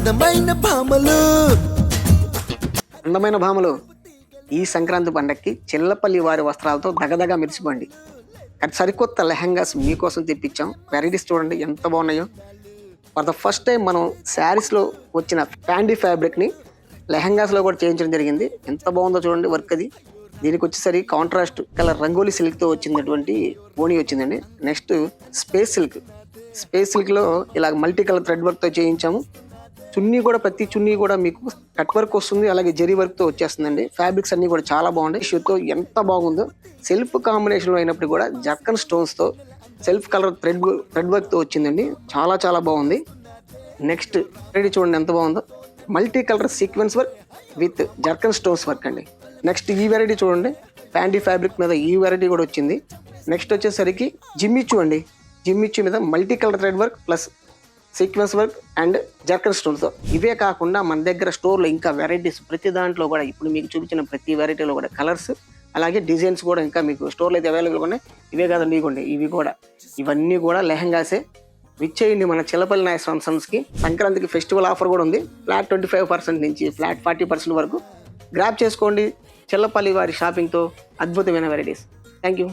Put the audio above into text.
అందమైన భామలు ఈ సంక్రాంతి పండక్కి చిల్లపల్లి వారి వస్త్రాలతో దగదగా మెరిసిపోండి. సరికొత్త లెహంగాస్ మీకోసం తెప్పించాం. వెరైటీస్ చూడండి ఎంత బాగున్నాయో. ఫర్ ద ఫస్ట్ టైం మనం శారీస్లో వచ్చిన ఫ్యాండీ ఫ్యాబ్రిక్ని లెహంగాస్లో కూడా చేయించడం జరిగింది. ఎంత బాగుందో చూడండి వర్క్ అది. దీనికి వచ్చేసరికి కాంట్రాస్ట్ కలర్ రంగోలీ సిల్క్తో వచ్చినటువంటి ఓణి వచ్చిందండి. నెక్స్ట్ స్పేస్ సిల్క్లో ఇలా మల్టీ కలర్ థ్రెడ్ వర్క్తో చేయించాము. చున్నీ కూడా ప్రతి చున్నీ కూడా మీకు కట్ వర్క్ వస్తుంది, అలాగే జరీ వర్క్తో వచ్చేస్తుందండి. ఫ్యాబ్రిక్స్ అన్నీ కూడా చాలా బాగుంటాయి. షూతో ఎంత బాగుందో. సెల్ఫ్ కాంబినేషన్లో అయినప్పుడు కూడా జర్కన్ స్టోన్స్తో సెల్ఫ్ కలర్ థ్రెడ్ వర్క్తో వచ్చిందండి. చాలా చాలా బాగుంది. నెక్స్ట్ రెడీ చూడండి ఎంత బాగుందో. Multi colour sequence work with zircon stones work అండి. నెక్స్ట్ ఈ వెరైటీ చూడండి, ఫ్యాండీ ఫ్యాబ్రిక్ మీద ఈ వెరైటీ కూడా వచ్చింది. నెక్స్ట్ వచ్చేసరికి జిమ్మిచ్చు మీద multi colour thread work plus sequence work and zircon stones. ఇవే కాకుండా మన దగ్గర స్టోర్లో ఇంకా వెరైటీస్ ప్రతి దాంట్లో కూడా ఇప్పుడు మీకు చూపించిన ప్రతి వెరైటీలో కూడా కలర్స్ అలాగే డిజైన్స్ కూడా ఇంకా మీకు స్టోర్లో అయితే అవైలబుల్గా ఉన్నాయి. ఇవే కాదండి ఇవన్నీ కూడా లెహంగాసే. విచ్చేయండి మన చిల్లపల్లి నాగేశ్వర సన్స్కి. సంక్రాంతికి ఫెస్టివల్ ఆఫర్ కూడా ఉంది. ఫ్లాట్ 25% నుంచి ఫ్లాట్ 40% వరకు గ్రాప్ చేసుకోండి చిల్లపల్లి వారి షాపింగ్తో. అద్భుతమైన వెరైటీస్. Thank you.